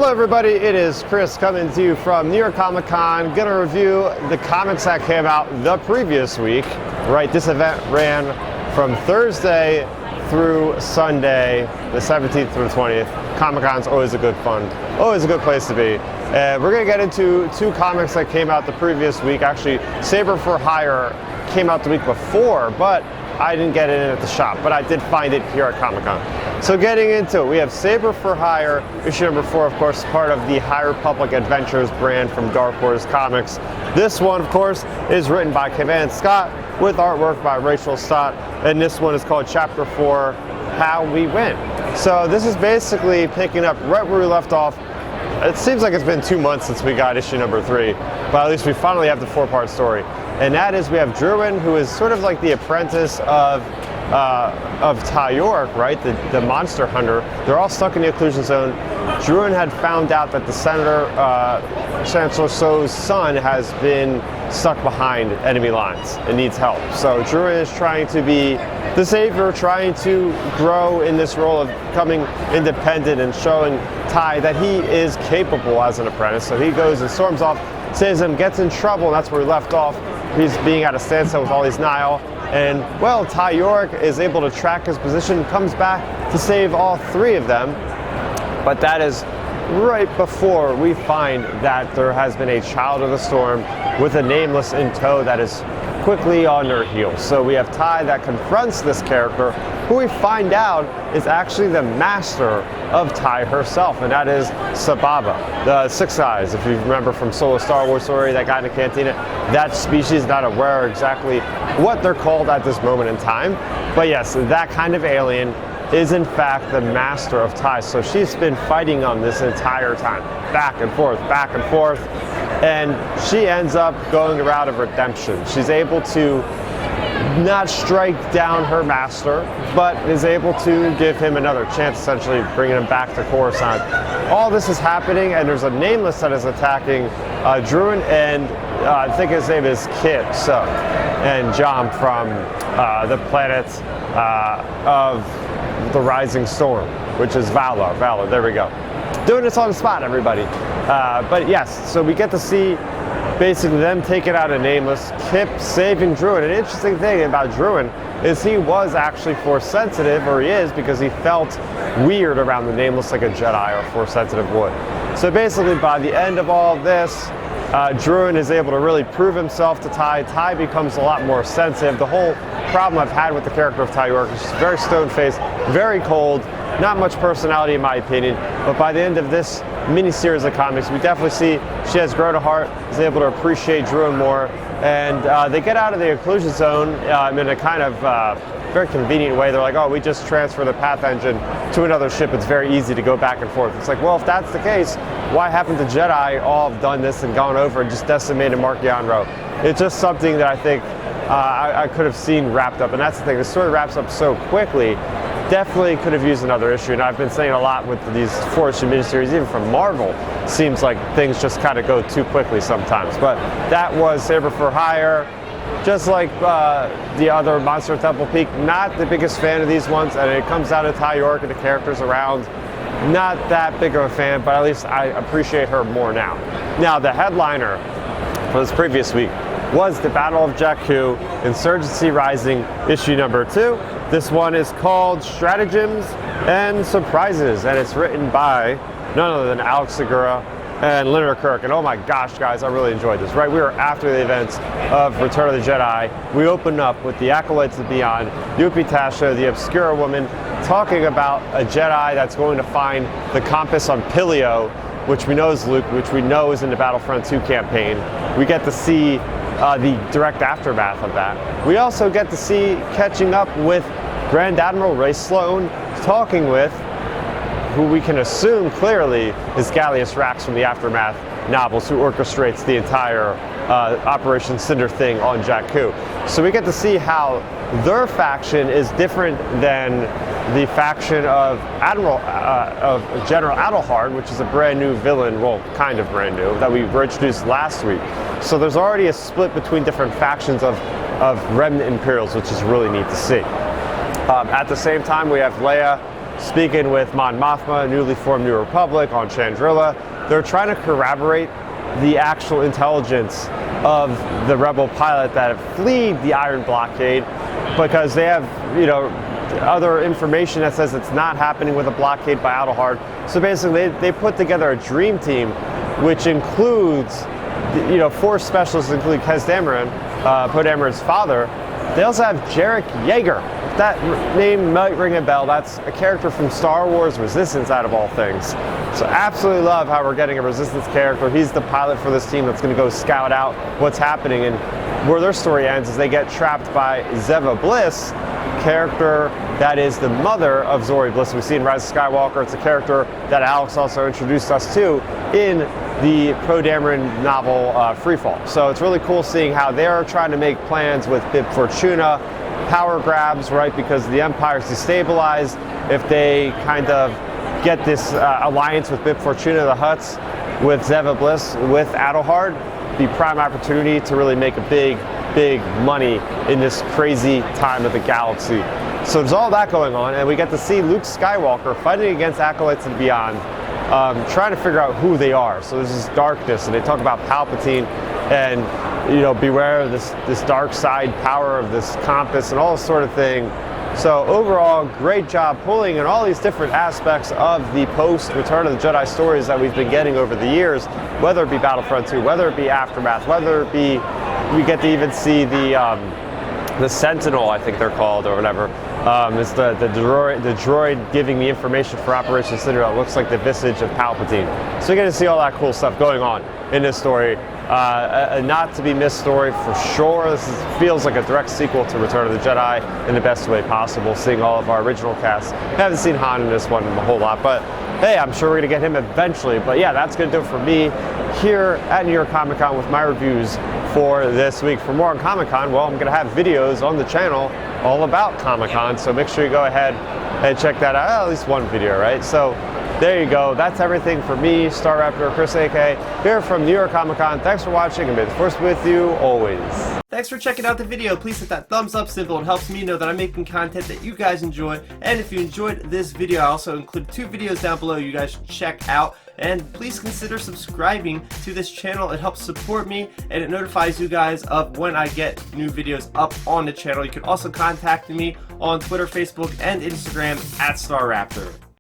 Hello everybody, it is Chris coming to you from New York Comic Con. Gonna review the comics that came out the previous week. Right, this event ran from Thursday through Sunday, the 17th through the 20th. Comic Con's always a good fun, always a good place to be. And we're gonna get into two comics that came out the previous week. Actually, Saber for Hire came out the week before, but I didn't get it in at the shop, but I did find it here at Comic Con. So getting into it, we have Saber for Hire, issue number 4, of course, part of the High Republic Adventures brand from Dark Horse Comics. This one, of course, is written by Kevin Scott with artwork by Rachel Stott, and this one is called Chapter 4, How We Win. So this is basically picking up right where we left off. It seems like it's been 2 months since we got issue number 3, but at least we finally have the 4-part story. And that is, we have Druin, who is sort of like the apprentice of Ty York, right? The monster hunter. They're all stuck in the occlusion zone. Druin had found out that the Senator, Chancellor Soh's son, has been stuck behind enemy lines and needs help. So Druin is trying to be the savior, trying to grow in this role of becoming independent and showing Ty that he is capable as an apprentice. So he goes and storms off, saves him, gets in trouble, and that's where we left off. He's being at a standstill with all these Nihil. And, well, Ty York is able to track his position, comes back to save all 3 of them. But that is right before we find that there has been a Child of the Storm with a Nameless in tow that is quickly on their heels. So we have Ty that confronts this character, who we find out is actually the master of Ty herself, and that is Sababa, the Six Eyes. If you remember from Solo Star Wars story, that guy in the cantina, that species, not aware exactly what they're called at this moment in time. But yes, that kind of alien is in fact the master of Ty. So she's been fighting on this entire time, back and forth, and she ends up going the route of redemption. She's able to not strike down her master, but is able to give him another chance, essentially bringing him back to Coruscant. All this is happening, and there's a Nameless that is attacking Druin, and I think his name is Kit, so, and John from the planet of the Rising Storm, which is Valor, there we go. Doing this on the spot, everybody. But yes, so we get to see basically them taking out a Nameless, Kip saving Druin. An interesting thing about Druin is he was actually Force sensitive, or he is, because he felt weird around the Nameless like a Jedi or Force sensitive would. So basically by the end of all of this, Druin is able to really prove himself to Ty. Ty becomes a lot more sensitive. The whole problem I've had with the character of Ty York is she's very stone-faced, very cold, not much personality in my opinion, but by the end of this mini-series of comics, we definitely see she has grown a heart, is able to appreciate Druin more, and they get out of the occlusion zone in a kind of very convenient way. They're like, oh, we just transfer the path engine to another ship, it's very easy to go back and forth. It's like, well, if that's the case, why haven't the Jedi all have done this and gone over and just decimated Marchion Row? It's just something that I think I could have seen wrapped up, and that's the thing, the story wraps up so quickly. Definitely could have used another issue, and I've been saying a lot with these 4-issue miniseries, even from Marvel, seems like things just kind of go too quickly sometimes. But that was Saber for Hire. Just like the other Monster Temple Peak, not the biggest fan of these ones, and it comes down to Ty York and the characters around. Not that big of a fan, but at least I appreciate her more now. Now, the headliner for this previous week was the Battle of Jakku, Insurgency Rising, issue number 2. This one is called Stratagems and Surprises, and it's written by none other than Alex Segura and Leonard Kirk. And oh my gosh, guys, I really enjoyed this, right? We were after the events of Return of the Jedi. We opened up with the Acolytes of Beyond, Yupi Tasha, the Obscura Woman, talking about a Jedi that's going to find the compass on Pilio, which we know is Luke, which we know is in the Battlefront 2 campaign. We get to see the direct aftermath of that. We also get to see catching up with Grand Admiral Ray Sloan, talking with who we can assume clearly is Gallius Rax from the Aftermath novels, who orchestrates the entire Operation Cinder thing on Jakku. So we get to see how their faction is different than the faction of General Adelhard, which is a brand new villain, well, kind of brand new, that we were introduced last week. So there's already a split between different factions of Remnant Imperials, which is really neat to see. At the same time, we have Leia speaking with Mon Mothma, newly formed New Republic on Chandrilla. They're trying to corroborate the actual intelligence of the rebel pilot that have fled the Iron Blockade, because they have, other information that says it's not happening with a blockade by Adelhard. So basically, they put together a dream team, which includes, 4 specialists, including Kes Dameron, Poe Dameron's father. They also have Jarek Yeager. If that name might ring a bell, that's a character from Star Wars Resistance, out of all things. So absolutely love how we're getting a Resistance character. He's the pilot for this team that's going to go scout out what's happening. And where their story ends is they get trapped by Zeva Bliss, character that is the mother of Zori Bliss we see in Rise of Skywalker. It's a character that Alex also introduced us to in the Poe Dameron novel Freefall. So it's really cool seeing how they're trying to make plans with Bib Fortuna, power grabs, right? Because the Empire's destabilized. If they kind of get this alliance with Bib Fortuna, the Hutts, with Zeva Bliss, with Adelhard, the prime opportunity to really make a big money in this crazy time of the galaxy. So there's all that going on, and we get to see Luke Skywalker fighting against Acolytes and beyond, trying to figure out who they are. So there's this darkness, and they talk about Palpatine, and beware of this dark side power of this compass and all this sort of thing. So overall, great job pulling in all these different aspects of the post-Return of the Jedi stories that we've been getting over the years, whether it be Battlefront 2, whether it be Aftermath, whether it be, we get to even see the Sentinel, I think they're called, or whatever. It's the droid giving the information for Operation Cinderella. It looks like the visage of Palpatine. So you're going to see all that cool stuff going on in this story. A not to be missed story for sure. This feels like a direct sequel to Return of the Jedi in the best way possible, seeing all of our original cast. I haven't seen Han in this one a whole lot, but hey, I'm sure we're going to get him eventually. But yeah, that's going to do it for me here at New York Comic Con with my reviews for this week. For more on Comic Con, well, I'm going to have videos on the channel all about Comic Con, so make sure you go ahead and check that out. At least one video, right? So there you go. That's everything for me, Star Raptor Chris AK, here from New York Comic Con. Thanks for watching, and may the Force be with you always. Thanks for checking out the video. Please hit that thumbs up symbol. It helps me know that I'm making content that you guys enjoy. And if you enjoyed this video, I also include 2 videos down below you guys should check out. And please consider subscribing to this channel. It helps support me, and it notifies you guys of when I get new videos up on the channel. You can also contact me on Twitter, Facebook, and Instagram at Star Raptor.